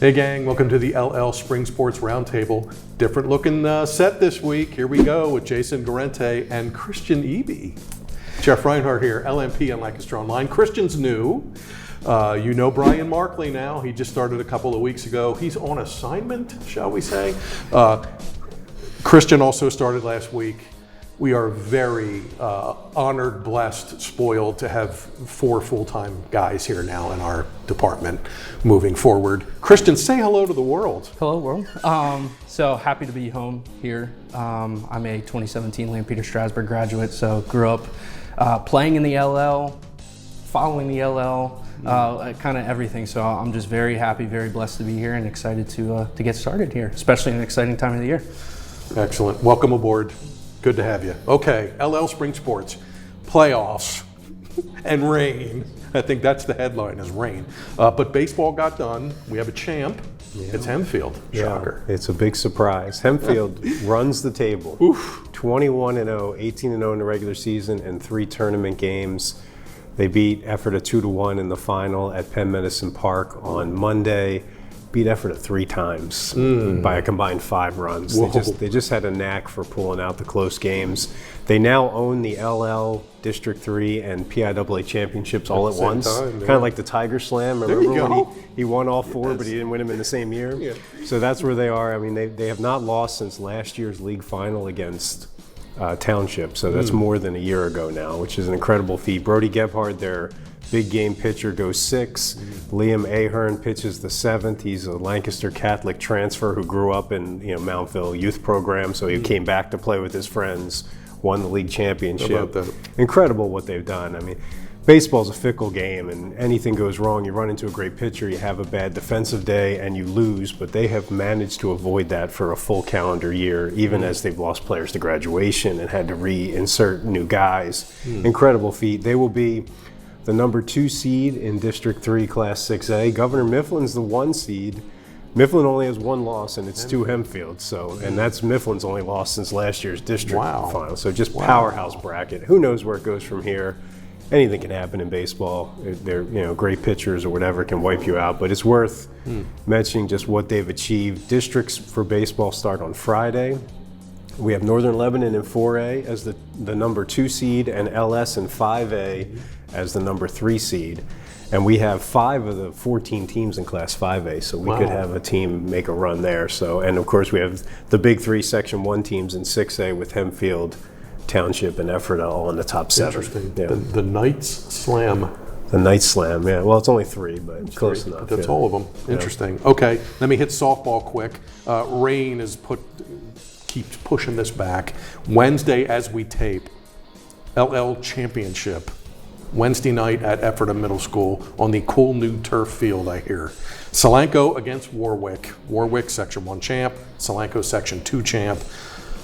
Hey gang, welcome to the LL Spring Sports Roundtable. Different looking set this week. Here we go with Jason Garente and Christian Eby. Jeff Reinhardt here, LMP on Lancaster Online. Christian's new. You know Brian Markley now. He just started a couple of weeks ago. He's on assignment, shall we say. Christian also started last week. We are very honored, blessed, spoiled to have 4 full-time guys here now in our department moving forward. Christian, say hello to the world. Hello, world. So happy to be home here. I'm a 2017 Lampeter Strasburg graduate, so grew up playing in the LL, following the LL, kind of everything. So I'm just very happy, very blessed to be here and excited to get started here, especially in an exciting time of the year. Excellent. Welcome aboard. Good to have you. Okay, LL Spring Sports, playoffs and rain. I think that's the headline, is rain. But baseball got done. We have a champ. Yeah. It's Hempfield. Shocker. Yeah, it's a big surprise. Hempfield runs the table. 21-0, 18-0 in the regular season, and 3 tournament games. They beat Ephrata 2-1 in the final at Penn Medicine Park on Monday. Beat Ephrata 3 times by a combined 5 runs. They just had a knack for pulling out the close games. They now own the LL District 3 and PIAA championships all at once. Kind of like the Tiger Slam. Remember when he won all 4, but he didn't win them in the same year? Yeah. So that's where they are. I mean, they have not lost since last year's league final against Township. So that's more than a year ago now, which is an incredible feat. Brody Gebhard, their big game pitcher, goes 6. Liam Ahern pitches the 7th. He's a Lancaster Catholic transfer who grew up in Mountville youth program, so he came back to play with his friends, won the league championship. How about that? Incredible what they've done. I mean, baseball's a fickle game, and anything goes wrong. You run into a great pitcher, you have a bad defensive day, and you lose, but they have managed to avoid that for a full calendar year, even as they've lost players to graduation and had to reinsert new guys. Incredible feat. They will be the number 2 seed in District 3 Class 6A. Governor Mifflin's the 1 seed. Mifflin only has 1 loss, and it's to Hempfield. So, and that's Mifflin's only loss since last year's district final. So just powerhouse bracket. Who knows where it goes from here? Anything can happen in baseball. They're great pitchers or whatever can wipe you out. But it's worth mentioning just what they've achieved. Districts for baseball start on Friday. We have Northern Lebanon in 4A as the number 2 seed, and LS in 5A as the number 3 seed. And we have 5 of the 14 teams in Class 5A, so we could have a team make a run there. So, and of course we have the big 3 Section 1 teams in 6A with Hempfield, Township, and Ephrata all in the top 7. Interesting. Yeah. The Knights Slam. The Knights Slam, yeah. Well, it's only 3, but close enough. That's all of them. Interesting. Okay, let me hit softball quick. Rain keeps pushing this back. Wednesday, as we tape, LL Championship. Wednesday night at Ephrata Middle School on the cool new turf field, I hear. Solanco against Warwick. Warwick, Section 1 champ. Solanco, Section 2 champ.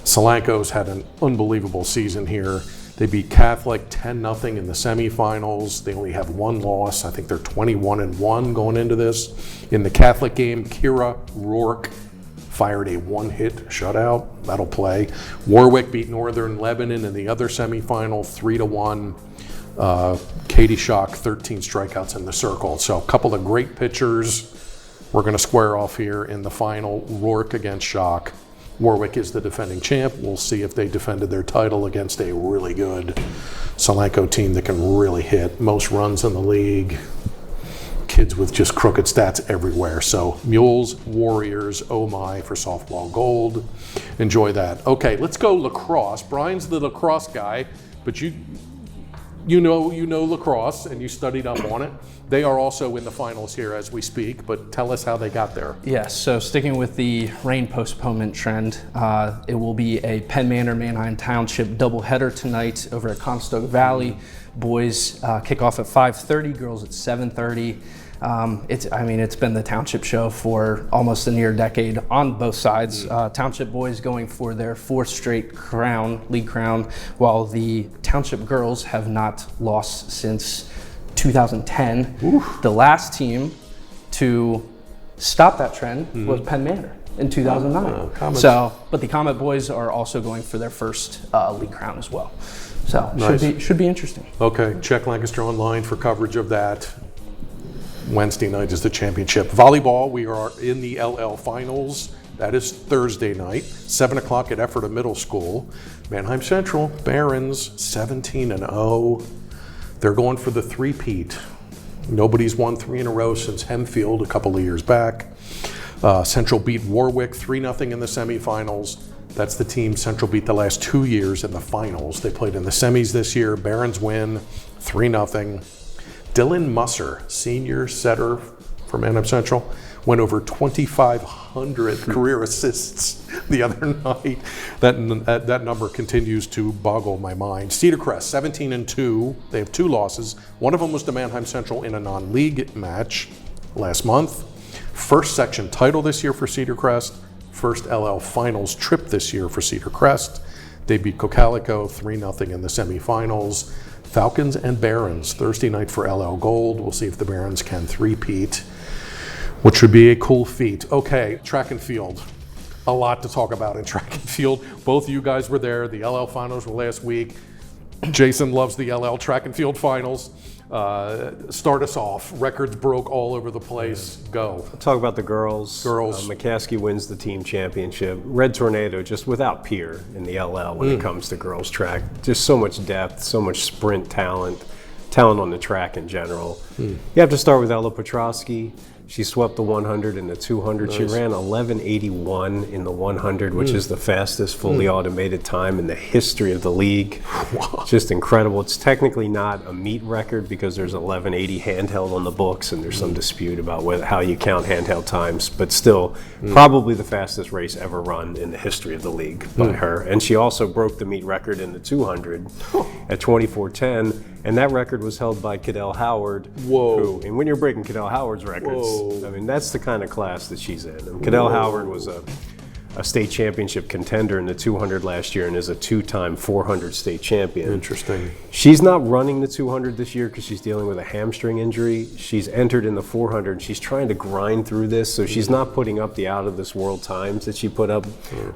Solanco's had an unbelievable season here. They beat Catholic 10-0 in the semifinals. They only have 1 loss. I think they're 21-1 going into this. In the Catholic game, Kira Rourke fired a 1-hit shutout. That'll play. Warwick beat Northern Lebanon in the other semifinal 3-1. Katie Schock, 13 strikeouts in the circle. So a couple of great pitchers. We're going to square off here in the final. Rourke against Schock. Warwick is the defending champ. We'll see if they defended their title against a really good Solanco team that can really hit. Most runs in the league. Kids with just crooked stats everywhere. So Mules, Warriors, oh my, for softball gold. Enjoy that. Okay, let's go lacrosse. Brian's the lacrosse guy, but you know lacrosse and you studied up on it. They are also in the finals here as we speak, but tell us how they got there. Yes, so sticking with the rain postponement trend, it will be a Penn Manor Manheim Township doubleheader tonight over at Comstock Valley. Boys kick off at 5:30, girls at 7:30. It's been the Township show for almost a near decade on both sides. Township boys going for their 4th straight league crown, while the Township girls have not lost since 2010. Oof. The last team to stop that trend was Penn Manor in 2009. But the Comet boys are also going for their first league crown as well. So nice. should be interesting. Okay, check Lancaster Online for coverage of that. Wednesday night is the championship. Volleyball, we are in the LL finals. That is Thursday night, 7 o'clock at Ephrata Middle School. Manheim Central, Barons, 17-0. They're going for the three-peat. Nobody's won 3 in a row since Hempfield a couple of years back. Central beat Warwick 3-0 in the semifinals. That's the team Central beat the last 2 years in the finals. They played in the semis this year. Barons win 3-0. Dylan Musser, senior setter for Manheim Central, went over 2,500 career assists the other night. That number continues to boggle my mind. Cedar Crest, 17-2. They have 2 losses. One of them was to Manheim Central in a non-league match last month. First section title this year for Cedar Crest. First LL finals trip this year for Cedar Crest. They beat Cocalico 3-0 in the semifinals. Falcons and Barons, Thursday night for LL Gold. We'll see if the Barons can three-peat, which would be a cool feat. Okay, track and field. A lot to talk about in track and field. Both of you guys were there. The LL finals were last week. Jason loves the LL track and field finals. Start us off. Records broke all over the place. Go. I'll talk about the girls. McCaskey wins the team championship. Red Tornado, just without peer in the LL when it comes to girls track. Just so much depth, so much sprint talent on the track in general. You have to start with Ella Petrosky. She swept the 100 and the 200. Nice. She ran 11:81 in the 100, which is the fastest fully automated time in the history of the league. Wow. Just incredible. It's technically not a meet record because there's 11:80 handheld on the books, and there's some dispute about how you count handheld times, but still probably the fastest race ever run in the history of the league by her. And she also broke the meet record in the 200 at 24:10. And that record was held by Cadell Howard. Whoa. And when you're breaking Cadell Howard's records, I mean, that's the kind of class that she's in. And Cadell Howard was a state championship contender in the 200 last year and is a 2-time 400 state champion. Interesting. She's not running the 200 this year because she's dealing with a hamstring injury. She's entered in the 400 and she's trying to grind through this, so she's not putting up the out of this world times that she put up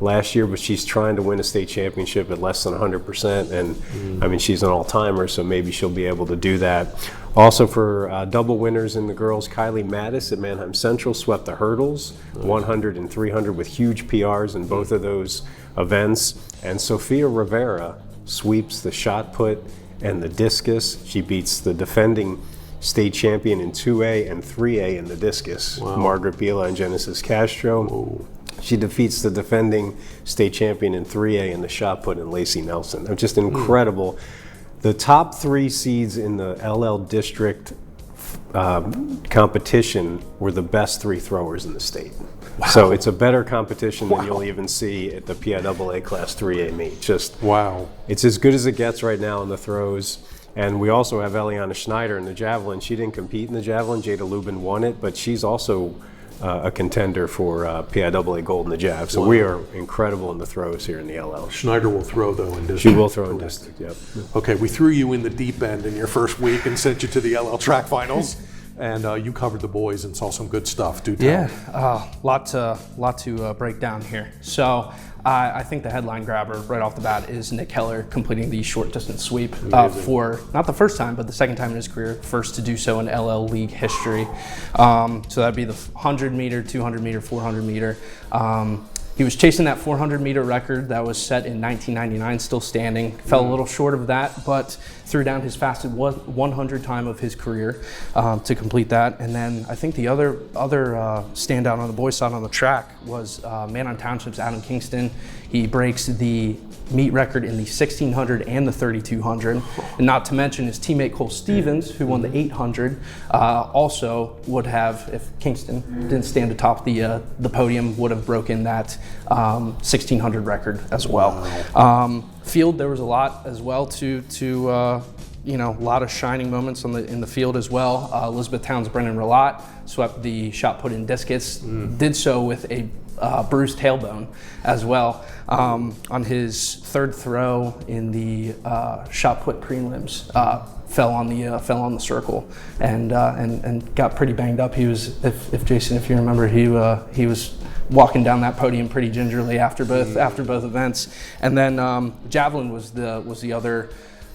last year, but she's trying to win a state championship at less than 100%, and I mean, she's an all-timer, so maybe she'll be able to do that. Also for double winners in the girls, Kylie Mattis at Manheim Central swept the hurdles, 100 and 300 with huge PRs in both of those events. And Sophia Rivera sweeps the shot put and the discus. She beats the defending state champion in 2A and 3A in the discus, Margaret Bila and Genesis Castro. Whoa. She defeats the defending state champion in 3A in the shot put and Lacey Nelson. They're just incredible. The top 3 seeds in the LL district competition were the best 3 throwers in the state. Wow. So it's a better competition than you'll even see at the PIAA Class 3A meet. Just wow. It's as good as it gets right now in the throws. And we also have Eliana Schneider in the javelin. She didn't compete in the javelin. Jada Lubin won it, but she's also a contender for PIAA Gold in the Jav. So we are incredible in the throws here in the LL. Schneider will throw, though, in district. She will throw in district, yep. Okay, we threw you in the deep end in your first week and sent you to the LL track finals. And you covered the boys and saw some good stuff. Do tell. Yeah, lot to break down here. So I think the headline grabber right off the bat is Nick Keller completing the short distance sweep for not the first time, but the second time in his career, first to do so in LL League history. So that'd be the 100 meter, 200 meter, 400 meter. He was chasing that 400 meter record that was set in 1999, still standing. Fell a little short of that, but threw down his fastest 100 time of his career to complete that. And then I think the other standout on the boys' side on the track was Manheim Township's Adam Kingston. He breaks the meet record in the 1600 and the 3200, and not to mention his teammate Cole Stevens, who won the 800, also would have, if Kingston didn't stand atop the podium, would have broken that 1600 record as well. Field, there was a lot as well to a lot of shining moments in the field as well. Elizabeth Towns, Brennan Relat swept the shot put in discus, did so with a bruised tailbone as well. On his third throw in the shot put prelims, fell on the circle and got pretty banged up. He was, if Jason, if you remember, he was walking down that podium pretty gingerly after both events. And then javelin was the other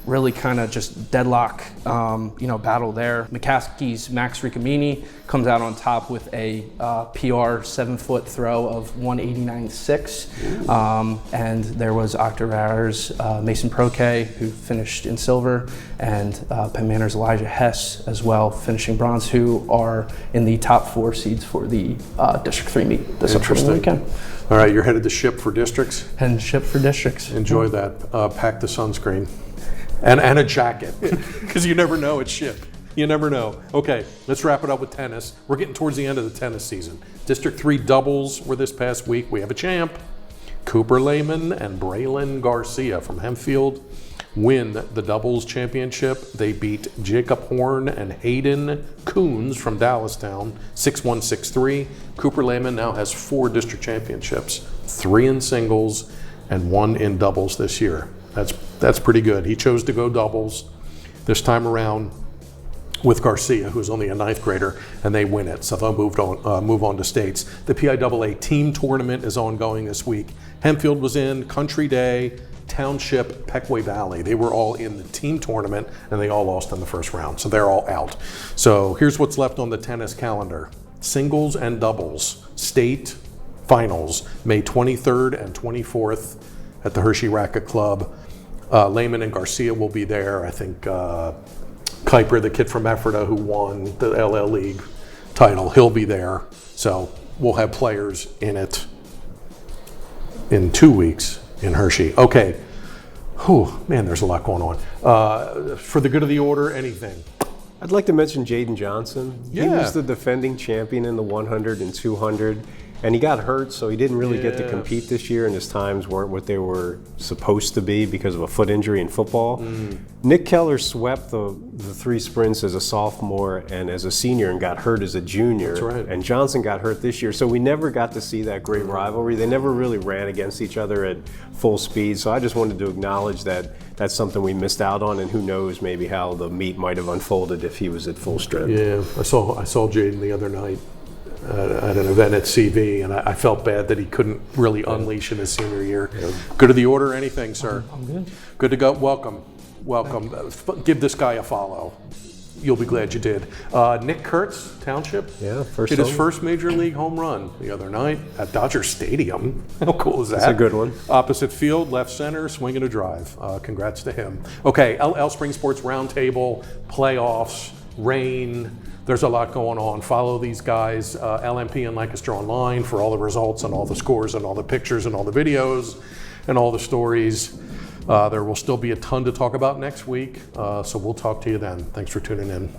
really kind of just deadlock, battle there. McCaskey's Max Ricamini comes out on top with a PR 7-foot throw of 189.6. And there was Octavara's Mason Proke, who finished in silver, and Penn Manor's Elijah Hess as well, finishing bronze, who are in the top 4 seeds for the District 3 meet this upcoming weekend. All right, you're headed to ship for districts? And ship for districts. Enjoy that. Pack the sunscreen. And a jacket, because you never know at ship. You never know. Okay, let's wrap it up with tennis. We're getting towards the end of the tennis season. District 3 doubles were this past week. We have a champ. Cooper Lehman and Braylon Garcia from Hempfield win the doubles championship. They beat Jacob Horn and Hayden Coons from Dallastown 6-1, 6-3. Cooper Lehman now has 4 district championships, 3 in singles and 1 in doubles this year. That's pretty good. He chose to go doubles this time around with Garcia, who's only a 9th grader, and they win it. So they'll move on to states. The PIAA team tournament is ongoing this week. Hempfield was in, Country Day, Township, Pequay Valley. They were all in the team tournament, and they all lost in the first round. So they're all out. So here's what's left on the tennis calendar. Singles and doubles, state finals, May 23rd and 24th at the Hershey Racquet Club. Lehman and Garcia will be there. I think Kuiper, the kid from Ephrata who won the LL League title, he'll be there. So we'll have players in it in 2 weeks in Hershey. Okay. Whew, man, there's a lot going on. For the good of the order, anything? I'd like to mention Jaden Johnson. Yeah. He was the defending champion in the 100 and 200. And he got hurt, so he didn't really get to compete this year, and his times weren't what they were supposed to be because of a foot injury in football. Nick Keller swept the 3 sprints as a sophomore and as a senior and got hurt as a junior. That's right. And Johnson got hurt this year, so we never got to see that great rivalry. They never really ran against each other at full speed, so I just wanted to acknowledge that that's something we missed out on, and who knows maybe how the meet might have unfolded if he was at full strength. Yeah, I saw Jaden the other night at an event at CV, and I felt bad that he couldn't really unleash in his senior year. Good of the order, anything, sir? I'm good. Good to go. Welcome. Give this guy a follow. You'll be glad you did. Nick Kurtz, Township, hit his first major league home run the other night at Dodger Stadium. How cool is that? That's a good one. Opposite field, left center, swinging a drive. Congrats to him. Okay, LL Spring Sports Roundtable, playoffs, rain. There's a lot going on. Follow these guys, LMP and Lancaster Online, for all the results and all the scores and all the pictures and all the videos and all the stories. There will still be a ton to talk about next week, so we'll talk to you then. Thanks for tuning in.